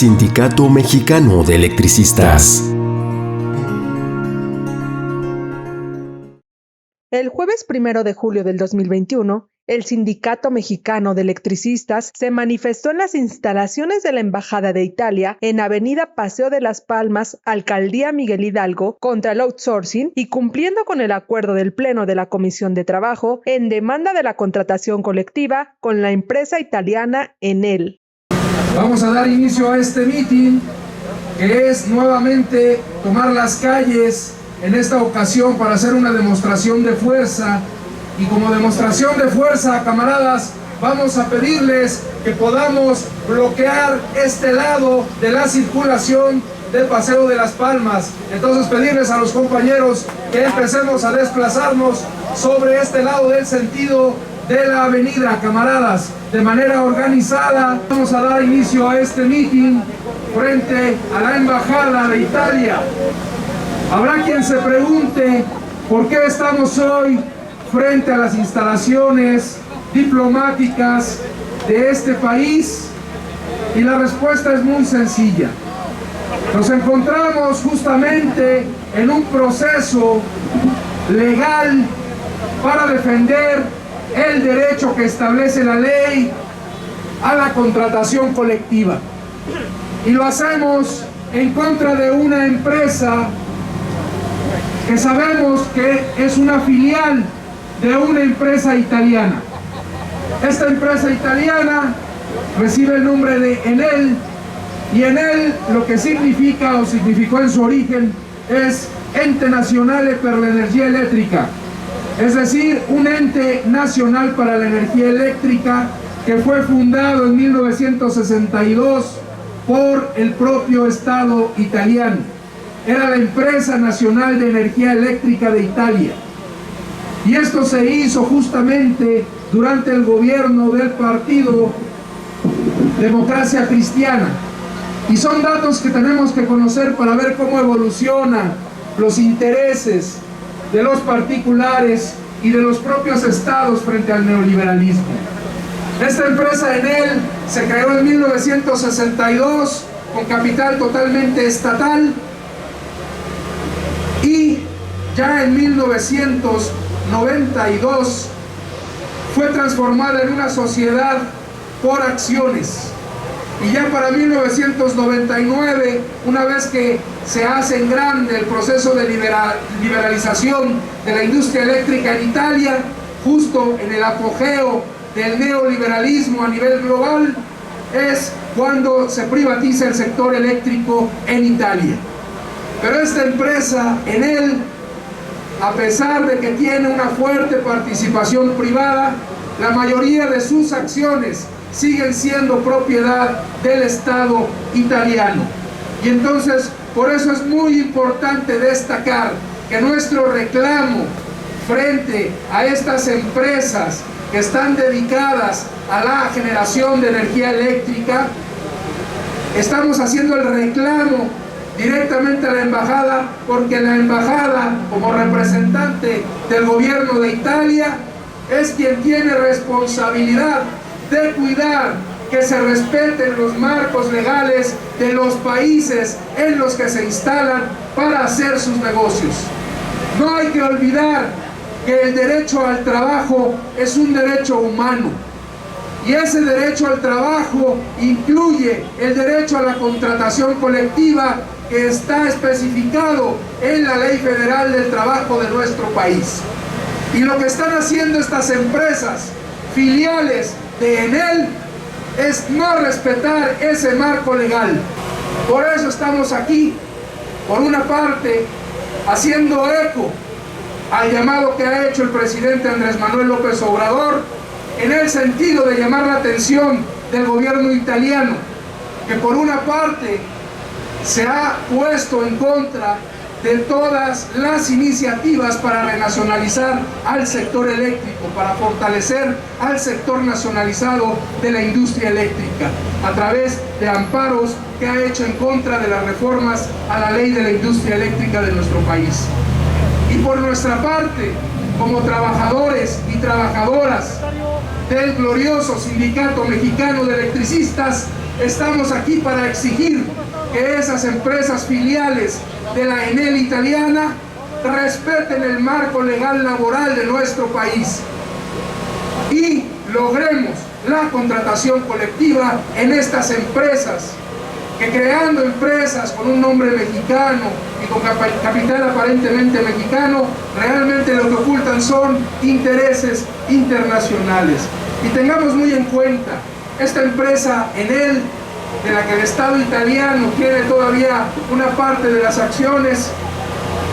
Sindicato Mexicano de Electricistas. El jueves 1 de julio del 2021, el Sindicato Mexicano de Electricistas se manifestó en las instalaciones de la Embajada de Italia en Avenida Paseo de las Palmas, Alcaldía Miguel Hidalgo, contra el outsourcing y cumpliendo con el acuerdo del Pleno de la Comisión de Trabajo en demanda de la contratación colectiva con la empresa italiana Enel. Vamos a dar inicio a este mitin, que es nuevamente tomar las calles en esta ocasión para hacer una demostración de fuerza. Y como demostración de fuerza, camaradas, vamos a pedirles que podamos bloquear este lado de la circulación del Paseo de las Palmas. Entonces pedirles a los compañeros que empecemos a desplazarnos sobre este lado del sentido de la avenida, camaradas, de manera organizada. Vamos a dar inicio a este mitin frente a la Embajada de Italia. Habrá quien se pregunte por qué estamos hoy frente a las instalaciones diplomáticas de este país, y la respuesta es muy sencilla. Nos encontramos justamente en un proceso legal para defender el derecho que establece la ley a la contratación colectiva, y lo hacemos en contra de una empresa que sabemos que es una filial de una empresa italiana. Esta empresa italiana recibe el nombre de Enel, y Enel lo que significa o significó en su origen es Ente Nazionale per l'Energia Elettrica, es decir, un ente nacional para la energía eléctrica que fue fundado en 1962 por el propio Estado italiano. Era la Empresa Nacional de Energía Eléctrica de Italia. Y esto se hizo justamente durante el gobierno del partido Democracia Cristiana. Y son datos que tenemos que conocer para ver cómo evolucionan los intereses de los particulares y de los propios estados frente al neoliberalismo. Esta empresa Enel se creó en 1962 con capital totalmente estatal, y ya en 1992 fue transformada en una sociedad por acciones. Y ya para 1999, una vez que se hace en grande el proceso de liberalización de la industria eléctrica en Italia, justo en el apogeo del neoliberalismo a nivel global, es cuando se privatiza el sector eléctrico en Italia. Pero esta empresa, Enel, a pesar de que tiene una fuerte participación privada, la mayoría de sus acciones siguen siendo propiedad del Estado italiano. Y entonces, por eso es muy importante destacar que nuestro reclamo frente a estas empresas que están dedicadas a la generación de energía eléctrica, estamos haciendo el reclamo directamente a la embajada, porque la embajada, como representante del gobierno de Italia, es quien tiene responsabilidad de cuidar que se respeten los marcos legales de los países en los que se instalan para hacer sus negocios. No hay que olvidar que el derecho al trabajo es un derecho humano, y ese derecho al trabajo incluye el derecho a la contratación colectiva, que está especificado en la Ley Federal del Trabajo de nuestro país. Y lo que están haciendo estas empresas filiales de Enel es no respetar ese marco legal. Por eso estamos aquí, por una parte, haciendo eco al llamado que ha hecho el presidente Andrés Manuel López Obrador, en el sentido de llamar la atención del gobierno italiano, que por una parte se ha puesto en contra de todas las iniciativas para renacionalizar al sector eléctrico, para fortalecer al sector nacionalizado de la industria eléctrica, a través de amparos que ha hecho en contra de las reformas a la ley de la industria eléctrica de nuestro país. Y por nuestra parte, como trabajadores y trabajadoras del glorioso Sindicato Mexicano de Electricistas, estamos aquí para exigir que esas empresas filiales de la Enel italiana respeten el marco legal laboral de nuestro país y logremos la contratación colectiva en estas empresas, que creando empresas con un nombre mexicano y con capital aparentemente mexicano, realmente lo que ocultan son intereses internacionales. Y tengamos muy en cuenta, esta empresa Enel, de la que el Estado italiano tiene todavía una parte de las acciones,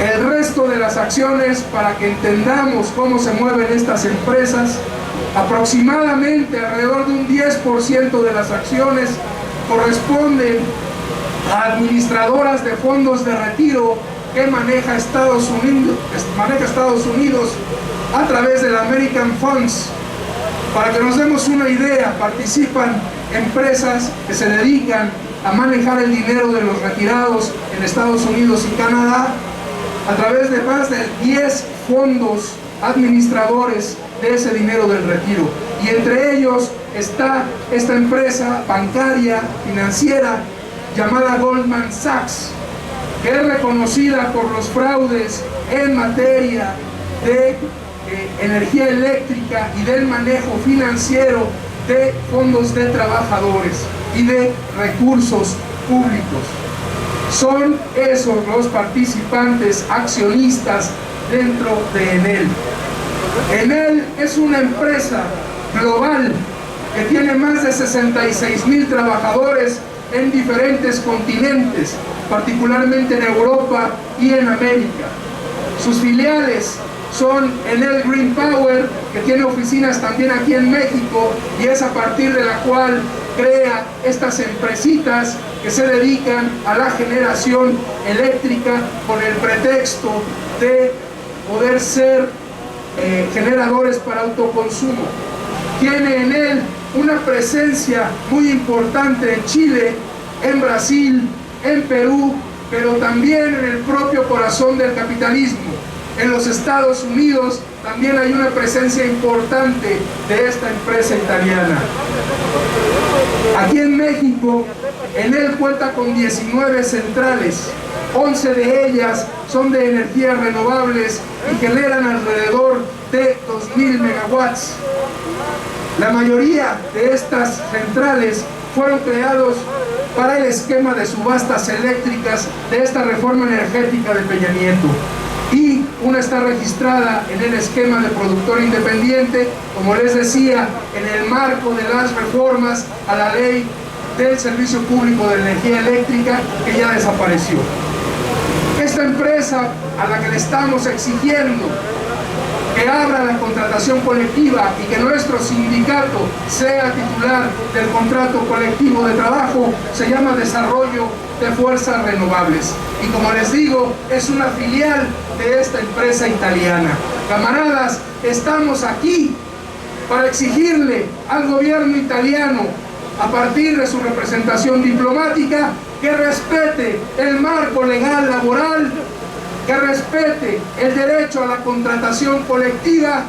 el resto de las acciones, para que entendamos cómo se mueven estas empresas, aproximadamente alrededor de un 10% de las acciones corresponden a administradoras de fondos de retiro que maneja Estados Unidos a través del American Funds. Para que nos demos una idea, participan empresas que se dedican a manejar el dinero de los retirados en Estados Unidos y Canadá a través de más de 10 fondos administradores de ese dinero del retiro. Y entre ellos está esta empresa bancaria, financiera, llamada Goldman Sachs, que es reconocida por los fraudes en materia de energía eléctrica y del manejo financiero de fondos de trabajadores y de recursos públicos. Son esos los participantes accionistas dentro de Enel. Enel es una empresa global que tiene más de 66,000 trabajadores en diferentes continentes, particularmente en Europa y en América. Sus filiales son Enel Green Power, que tiene oficinas también aquí en México, y es a partir de la cual crea estas empresitas que se dedican a la generación eléctrica con el pretexto de poder ser generadores para autoconsumo. Tiene Enel una presencia muy importante en Chile, en Brasil, en Perú, pero también en el propio corazón del capitalismo. En los Estados Unidos también hay una presencia importante de esta empresa italiana. Aquí en México, Enel cuenta con 19 centrales, 11 de ellas son de energías renovables y generan alrededor de 2,000 megawatts. La mayoría de estas centrales fueron creados para el esquema de subastas eléctricas de esta reforma energética de Peña Nieto. Y una está registrada en el esquema de productor independiente, como les decía, en el marco de las reformas a la ley del Servicio Público de Energía Eléctrica, que ya desapareció. Esta empresa a la que le estamos exigiendo que abra la contratación colectiva y que nuestro sindicato sea titular del contrato colectivo de trabajo se llama Desarrollo de Fuerzas Renovables. Y como les digo, es una filial de esta empresa italiana. Camaradas, estamos aquí para exigirle al gobierno italiano, a partir de su representación diplomática, que respete el marco legal laboral, que respete el derecho a la contratación colectiva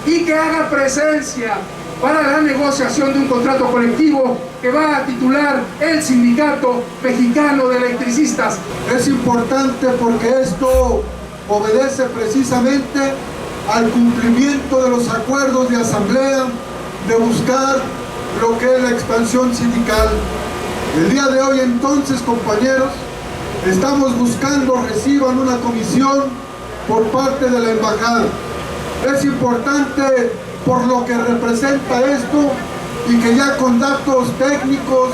y que haga presencia para la negociación de un contrato colectivo que va a titular el Sindicato Mexicano de Electricistas. Es importante porque esto obedece precisamente al cumplimiento de los acuerdos de asamblea, de buscar lo que es la expansión sindical. El día de hoy entonces, compañeros, estamos buscando reciban una comisión por parte de la embajada. Es importante por lo que representa esto y que ya con datos técnicos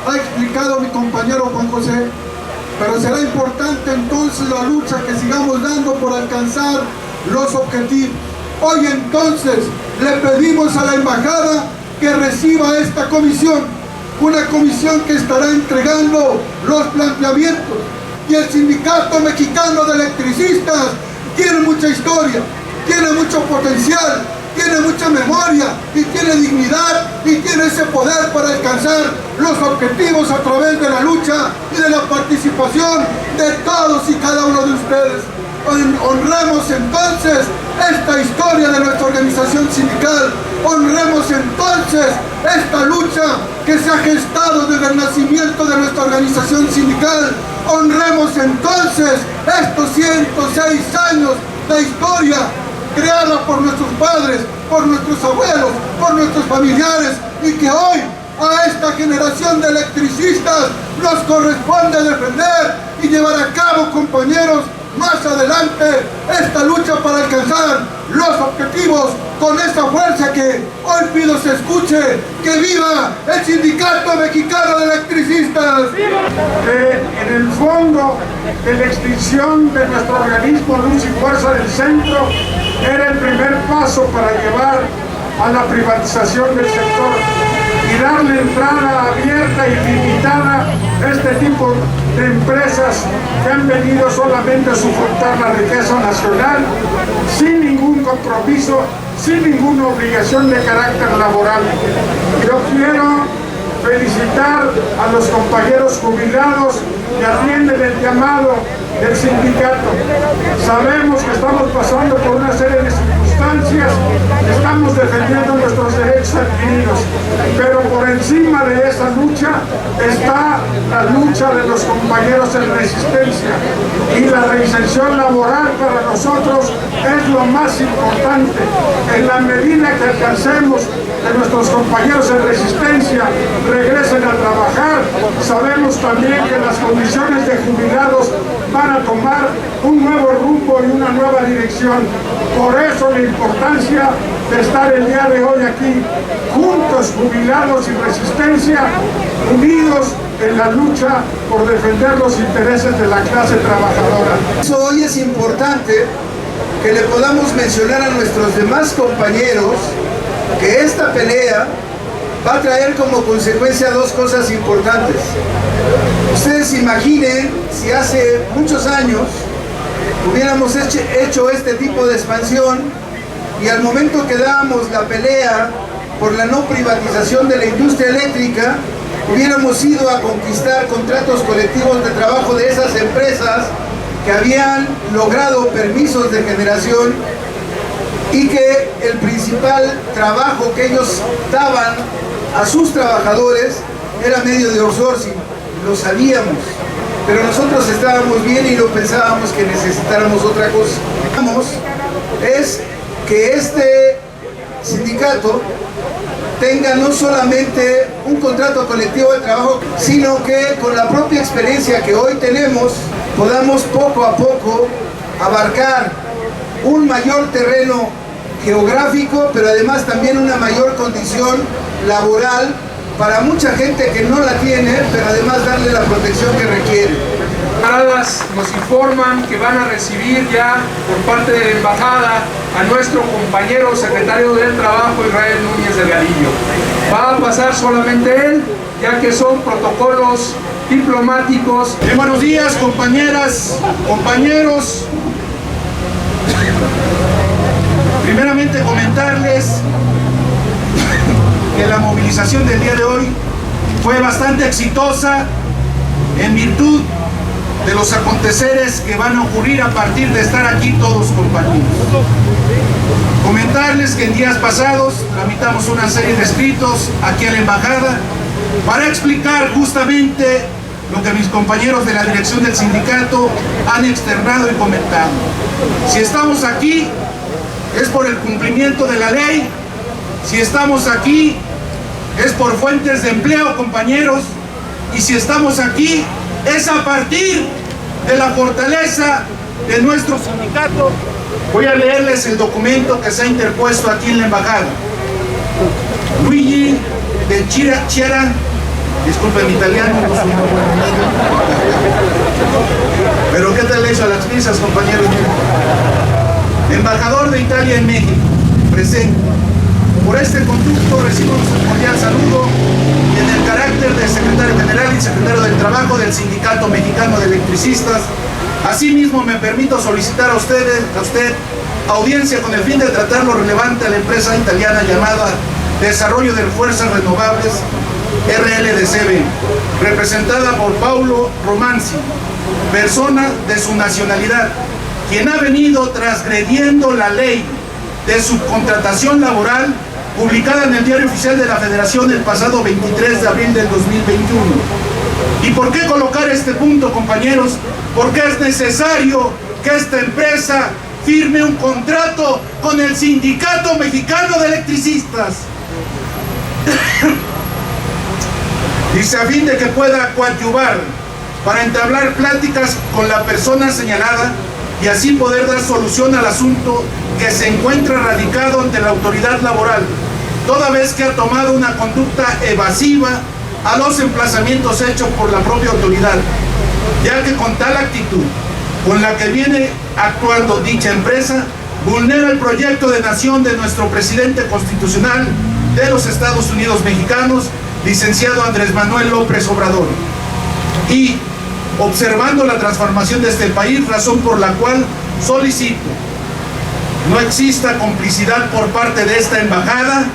ha explicado mi compañero Juan José, pero será importante entonces la lucha que sigamos dando por alcanzar los objetivos. Hoy entonces le pedimos a la embajada que reciba esta comisión, una comisión que estará entregando los planteamientos. Y el Sindicato Mexicano de Electricistas tiene mucha historia, tiene mucho potencial, tiene mucha memoria y tiene dignidad y tiene ese poder para alcanzar los objetivos a través de la lucha y de la participación de todos y cada uno de ustedes. Honremos entonces esta historia de nuestra organización sindical, honremos entonces esta lucha que se ha gestado desde el nacimiento de nuestra organización sindical. Honremos entonces estos 106 años de historia creada por nuestros padres, por nuestros abuelos, por nuestros familiares, y que hoy a esta generación de electricistas nos corresponde defender y llevar a cabo, compañeros, más adelante esta lucha para alcanzar los objetivos con esa fuerza que hoy pido se escuche. ¡Que viva el Sindicato Mexicano de Electricistas! Que en el fondo de la extinción de nuestro organismo Luz y Fuerza del Centro era el primer paso para llevar a la privatización del sector y darle entrada abierta y limitada a este tipo de empresas que han venido solamente a sufructar la riqueza nacional sin ningún compromiso, sin ninguna obligación de carácter laboral. Yo quiero felicitar a los compañeros jubilados que atienden el llamado del sindicato. Sabemos que estamos pasando por una serie de circunstancias, estamos defendiendo nuestros derechos adquiridos, pero por encima de esa lucha está la lucha de los compañeros en resistencia, y la reinserción laboral para nosotros es lo más importante. En la medida que alcancemos que nuestros compañeros en resistencia regresen a trabajar, sabemos también que las condiciones de jubilados van a tomar un nuevo rumbo y una nueva dirección. Por eso la importancia de estar el día de hoy aquí, juntos, jubilados y resistencia, unidos en la lucha por defender los intereses de la clase trabajadora. Eso hoy es importante que le podamos mencionar a nuestros demás compañeros que esta pelea va a traer como consecuencia dos cosas importantes. Ustedes imaginen si hace muchos años hubiéramos hecho este tipo de expansión y al momento que dábamos la pelea por la no privatización de la industria eléctrica, hubiéramos ido a conquistar contratos colectivos de trabajo de esas empresas que habían logrado permisos de generación y que el principal trabajo que ellos daban a sus trabajadores era medio de outsourcing. Lo sabíamos, pero nosotros estábamos bien y no pensábamos que necesitáramos otra cosa. Es que este sindicato tenga no solamente un contrato colectivo de trabajo, sino que con la propia experiencia que hoy tenemos, podamos poco a poco abarcar un mayor terreno geográfico, pero además también una mayor condición laboral para mucha gente que no la tiene, pero además darle la protección que requiere. Camaradas nos informan que van a recibir ya por parte de la embajada a nuestro compañero secretario del Trabajo, Israel Núñez Delgadillo. Va a pasar solamente él, ya que son protocolos diplomáticos. Buenos días, compañeras, compañeros. Primeramente comentarles que la movilización del día de hoy fue bastante exitosa en virtud de los aconteceres que van a ocurrir a partir de estar aquí todos compañeros. Comentarles que en días pasados tramitamos una serie de escritos aquí a la embajada para explicar justamente lo que mis compañeros de la dirección del sindicato han externado y comentado. Si estamos aquí es por el cumplimiento de la ley, si estamos aquí es por fuentes de empleo, compañeros, y si estamos aquí es a partir de la fortaleza de nuestro sindicato. Voy a leerles el documento que se ha interpuesto aquí en la embajada. Luigi de Chiera, disculpen mi italiano, pero ¿qué tal le hizo a las prisas, compañeros? Embajador de Italia en México, presente. Por este conducto recibo un cordial saludo y en el carácter de secretario general y secretario del Trabajo del Sindicato Mexicano de Electricistas, asimismo me permito solicitar a usted audiencia con el fin de tratar lo relevante a la empresa italiana llamada Desarrollo de Fuerzas Renovables, RLDCB, representada por Paulo Romanzi, persona de su nacionalidad, quien ha venido transgrediendo la ley de subcontratación laboral publicada en el Diario Oficial de la Federación el pasado 23 de abril del 2021. ¿Y por qué colocar este punto, compañeros? Porque es necesario que esta empresa firme un contrato con el Sindicato Mexicano de Electricistas. Dice, a fin de que pueda coadyuvar para entablar pláticas con la persona señalada y así poder dar solución al asunto que se encuentra radicado ante la autoridad laboral, toda vez que ha tomado una conducta evasiva a los emplazamientos hechos por la propia autoridad, ya que con tal actitud con la que viene actuando dicha empresa, vulnera el proyecto de nación de nuestro presidente constitucional de los Estados Unidos mexicanos, licenciado Andrés Manuel López Obrador. Y observando la transformación de este país, razón por la cual solicito no exista complicidad por parte de esta embajada,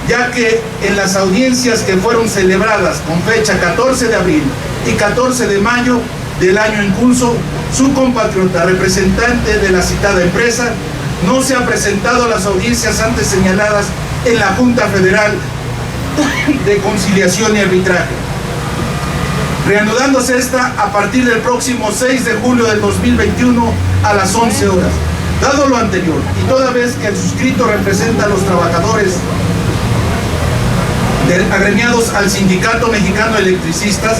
ya que en las audiencias que fueron celebradas con fecha 14 de abril y 14 de mayo del año en curso, su compatriota representante de la citada empresa no se ha presentado a las audiencias antes señaladas en la Junta Federal de Conciliación y Arbitraje, reanudándose esta a partir del próximo 6 de julio del 2021 a las 11 horas. Dado lo anterior, y toda vez que el suscrito representa a los trabajadores agremiados al Sindicato Mexicano de Electricistas,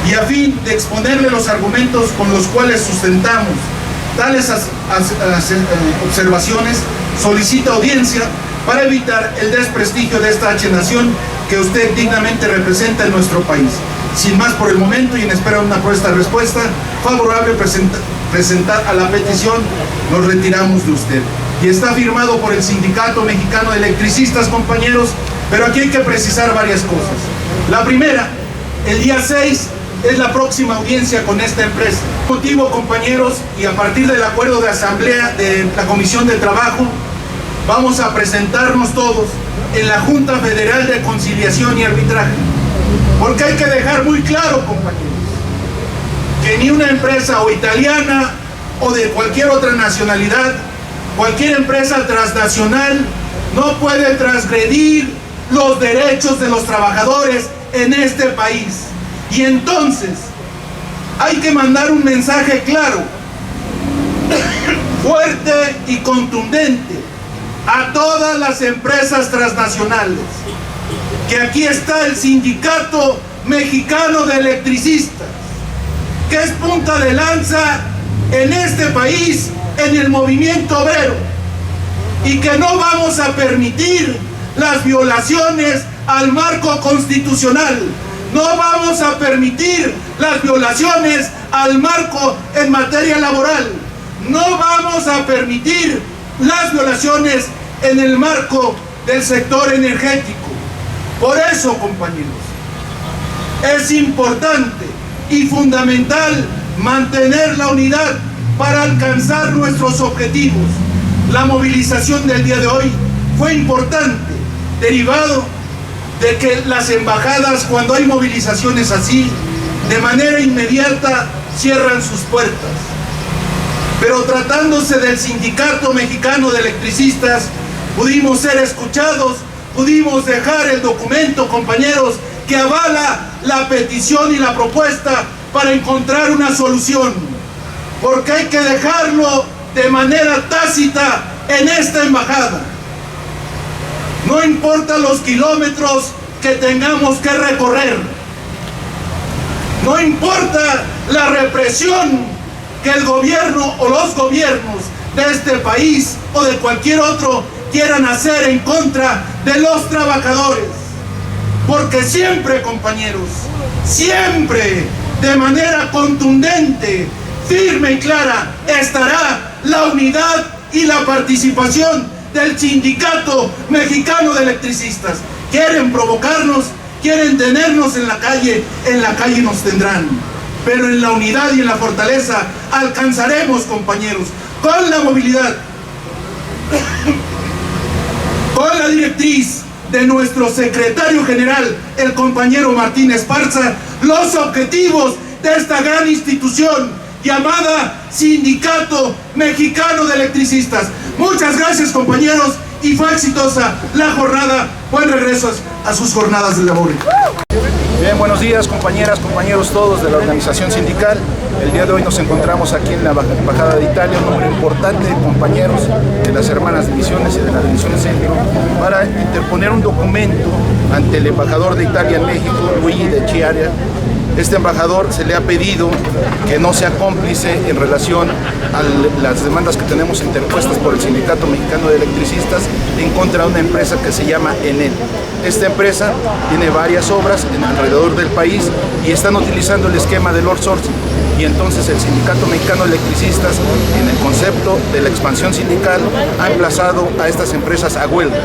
y a fin de exponerle los argumentos con los cuales sustentamos tales observaciones, solicito audiencia para evitar el desprestigio de esta H nación que usted dignamente representa en nuestro país. Sin más por el momento y en espera de una respuesta favorable presentar a la petición, nos retiramos de usted. Y está firmado por el Sindicato Mexicano de Electricistas, compañeros, pero aquí hay que precisar varias cosas. La primera, el día 6 es la próxima audiencia con esta empresa. Motivo, compañeros, y a partir del acuerdo de asamblea de la Comisión de Trabajo, vamos a presentarnos todos en la Junta Federal de Conciliación y Arbitraje. Porque hay que dejar muy claro, compañeros, que ni una empresa o italiana o de cualquier otra nacionalidad, cualquier empresa transnacional, no puede transgredir los derechos de los trabajadores en este país. Y entonces hay que mandar un mensaje claro, fuerte y contundente a todas las empresas transnacionales, que aquí está el Sindicato Mexicano de Electricistas, que es punta de lanza en este país, en el movimiento obrero, y que no vamos a permitir las violaciones al marco constitucional. No vamos a permitir las violaciones al marco en materia laboral. No vamos a permitir las violaciones en el marco del sector energético. Por eso, compañeros, es importante y fundamental mantener la unidad para alcanzar nuestros objetivos. La movilización del día de hoy fue importante, derivado de que las embajadas, cuando hay movilizaciones así, de manera inmediata cierran sus puertas. Pero tratándose del Sindicato Mexicano de Electricistas, pudimos ser escuchados, pudimos dejar el documento, compañeros, que avala la petición y la propuesta para encontrar una solución. Porque hay que dejarlo de manera tácita en esta embajada. No importa los kilómetros que tengamos que recorrer. No importa la represión que el gobierno o los gobiernos de este país o de cualquier otro quieran hacer en contra de los trabajadores. Porque siempre, compañeros, siempre, de manera contundente, firme y clara, estará la unidad y la participación del Sindicato Mexicano de Electricistas. Quieren provocarnos, quieren tenernos en la calle nos tendrán. Pero en la unidad y en la fortaleza alcanzaremos, compañeros, con la movilidad, con la directriz de nuestro secretario general, el compañero Martín Esparza, los objetivos de esta gran institución llamada Sindicato Mexicano de Electricistas. Muchas gracias, compañeros, y fue exitosa la jornada. Buen regreso a sus jornadas de labor. Bien, buenos días compañeras, compañeros todos de la organización sindical. El día de hoy nos encontramos aquí en la Embajada de Italia, un número importante de compañeros de las hermanas divisiones y de la división centro, para interponer un documento ante el embajador de Italia en México, Luigi de Chiaria. Este embajador se le ha pedido que no sea cómplice en relación a las demandas que tenemos interpuestas por el Sindicato Mexicano de Electricistas en contra de una empresa que se llama Enel. Esta empresa tiene varias obras alrededor del país y están utilizando el esquema del outsourcing. Y entonces el Sindicato Mexicano de Electricistas, en el concepto de la expansión sindical, ha emplazado a estas empresas a huelga,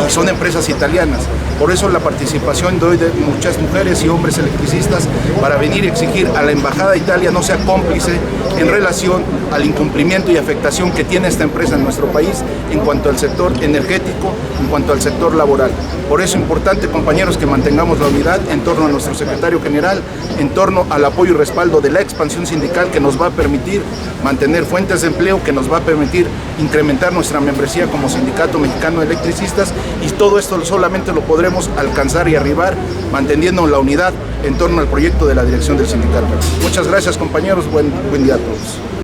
y son empresas italianas. Por eso la participación de hoy de muchas mujeres y hombres electricistas para venir y exigir a la Embajada de Italia no sea cómplice en relación al incumplimiento y afectación que tiene esta empresa en nuestro país en cuanto al sector energético, en cuanto al sector laboral. Por eso es importante, compañeros, que mantengamos la unidad en torno a nuestro secretario general, en torno al apoyo y respaldo de la expansión sindical que nos va a permitir mantener fuentes de empleo, que nos va a permitir incrementar nuestra membresía como Sindicato Mexicano de Electricistas, y todo esto solamente lo podremos alcanzar y arribar manteniendo la unidad en torno al proyecto de la dirección del sindicato. Muchas gracias, compañeros, buen día a todos.